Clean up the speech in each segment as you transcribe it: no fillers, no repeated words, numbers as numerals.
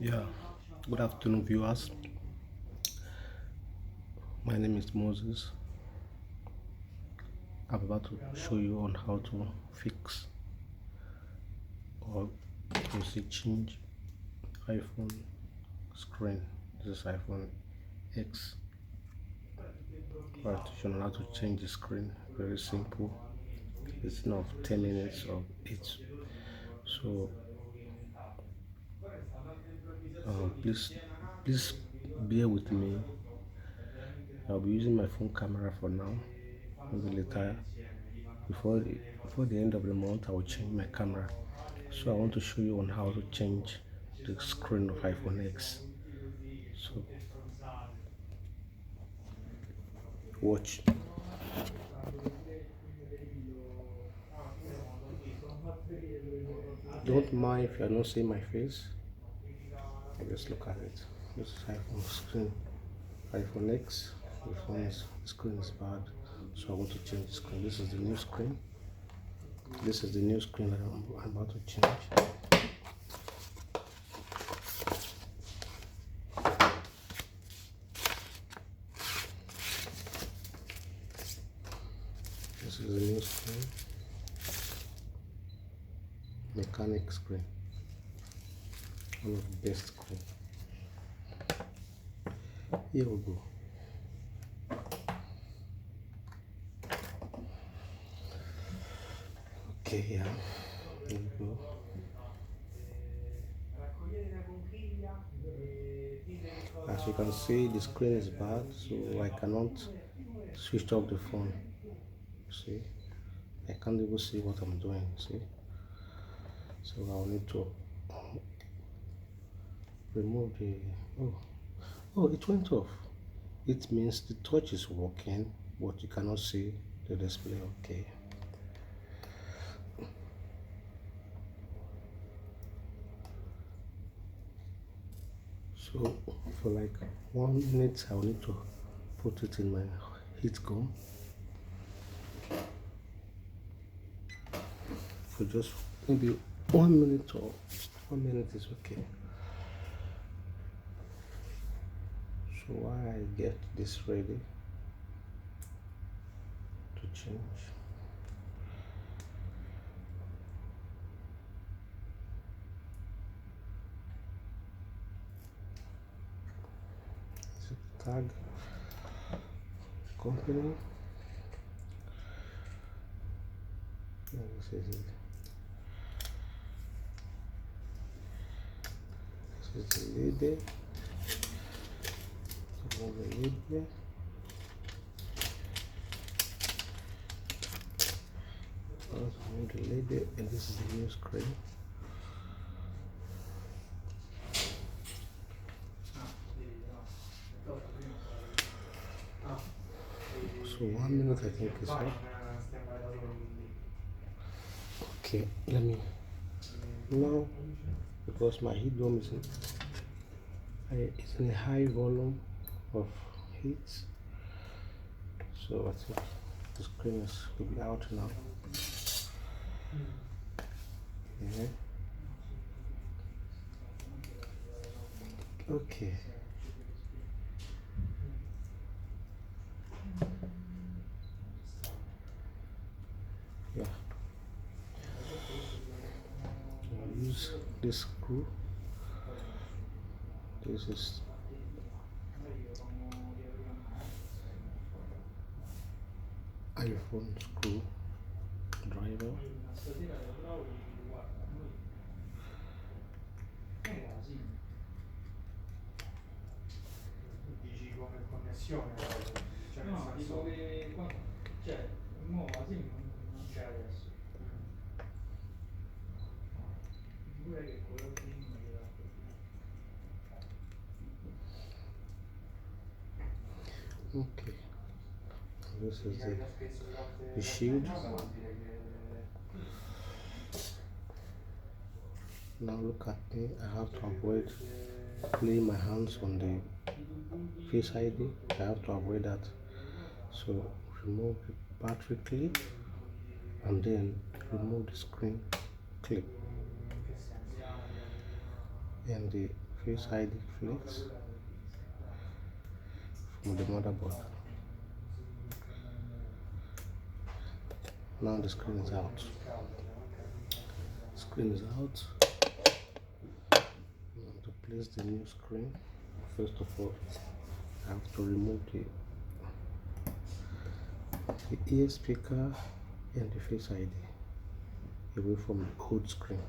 Yeah, good afternoon, viewers. My name is Moses. I'm about to show you on how to fix or you see change iPhone screen. This is iPhone X. Right, you know how to change the screen. Very simple. It's not 10 minutes or 8. So please bear with me. I'll be using my phone camera for now. Maybe later, before the end of the month, I will change my camera. So I want to show you on how to change the screen of iPhone X. So watch. Don't mind if you are not seeing my face. Just look at it. This is iPhone screen. iPhone X. The screen is bad. So I want to change the screen. This is the new screen. This is the new screen that I'm about to change. This is the new screen. Mechanic screen. One of the best screen. Here we go. Okay, yeah. Here we go. As you can see, the screen is bad, so I cannot switch off the phone. See, I can't even see what I'm doing. See, so I'll need to remove the. Oh, it went off. It means the touch is working, but you cannot see the display. Okay. So for like 1 minute, I'll need to put it in my heat gun for just maybe 1 minute or 1 minute is okay. So while I get this ready to change, tag company. This is it. This is the label. Remove the label. Remove the label, and this is the new screen. So 1 minute I think is up. Okay, let me now, because my heat dome is it's in a high volume of heat, so I think the screen will be out now. Yeah. Okay. Yeah. I'll use this screw. This is iPhone screw driver. Dici come connessione, cioè nel senso... tipo che cioè nuova SIM non c'è adesso. Figura che quello prima era Okay. This is the shield. Now look at me. I have to avoid laying my hands on the Face ID. I have to avoid that. So remove the battery clip and then remove the screen clip. and the Face ID flex from the motherboard. Now the screen is out. Screen is out. Now to place the new screen, first of all, I have to remove the ear speaker and the Face ID away from the old screen.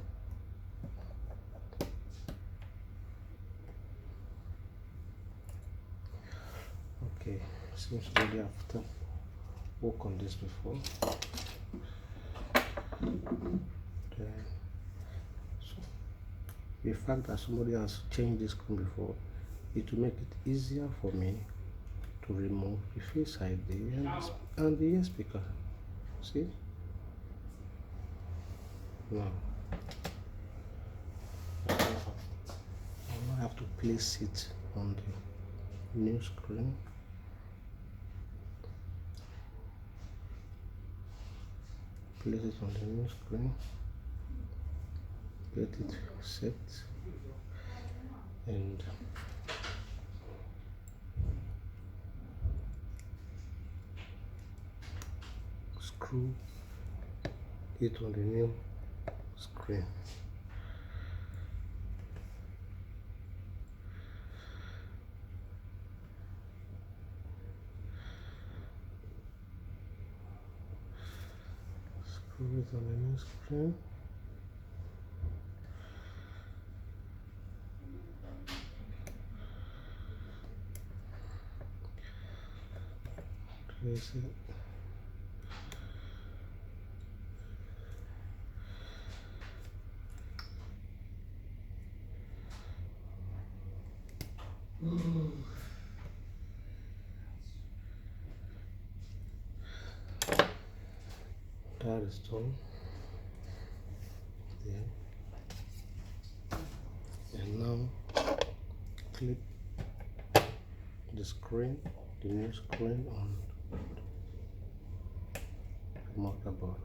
Okay, seems already have to work on this before. Then, so the fact that somebody has changed this screen before, it will make it easier for me to remove the Face ID and the ear speaker. See? Now, I now have to place it on the new screen. Place it on the new screen. Get it set and screw it on the new screen. Screw it on the new screen. Place it. That is done. Then, and now clip the screen, the new screen on the motherboard.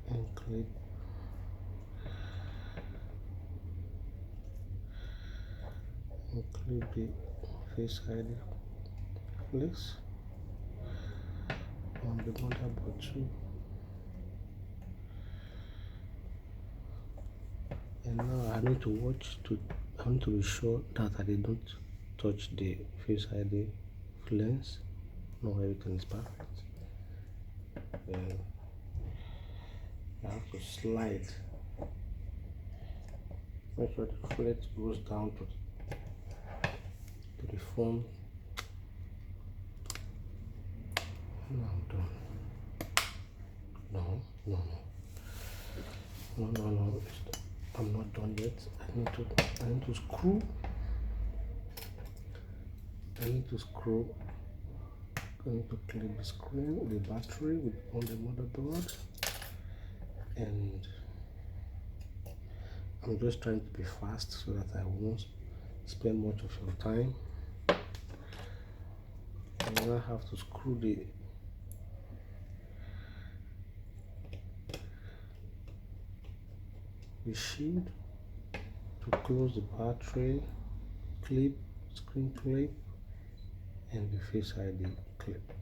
And clip the Face ID flex on the motherboard too. And now I need to be sure that I didn't touch the Face ID flex. Now everything is perfect. Then I have to slide. Make sure the flex goes down to the phone. And I'm done. No. I'm not done yet. I need to screw. I need to clean the screen, the battery on the motherboard, and I'm just trying to be fast so that I won't spend much of your time. And then I have to screw the shield to close the battery clip, screen clip, and the Face ID clip.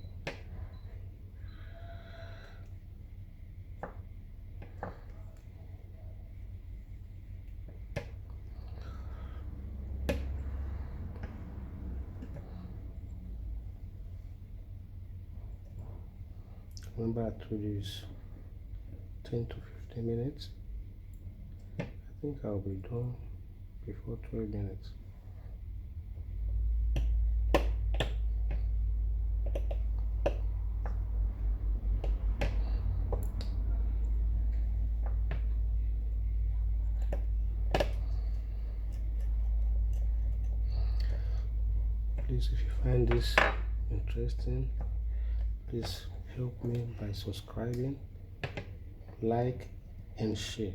Remember I told you it's 10 to 15 minutes. I think I'll be done before 12 minutes. Please, if you find this interesting, please help me by subscribing, like, and share.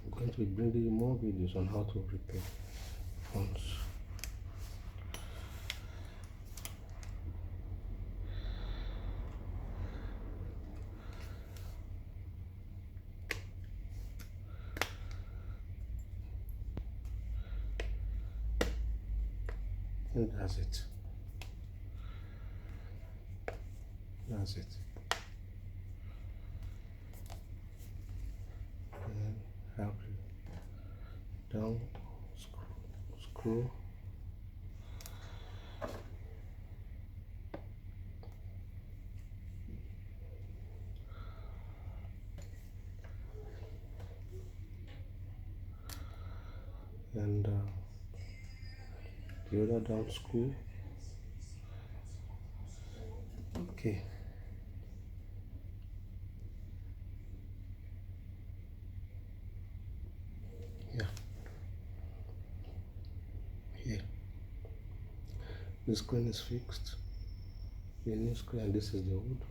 I'm going to be bringing you more videos on how to repair phones. And that's it. That's it. And have it down, screw. And the other down screw. Okay. Yeah. Here. The screen is fixed. The new screen, and this is the old.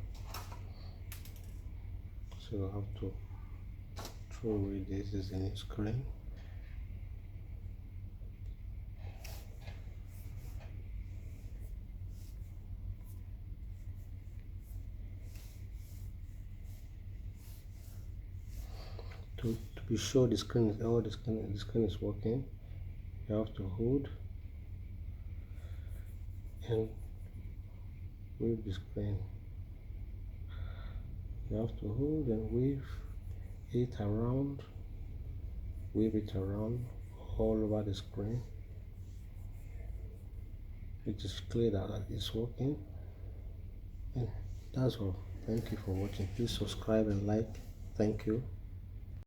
So I have to throw away this. Is the new screen. To be sure the screen is working, you have to hold and wave the screen. You have to hold and wave it around, all over the screen. It is clear that it's working. And that's all. Thank you for watching. Please subscribe and like. Thank you.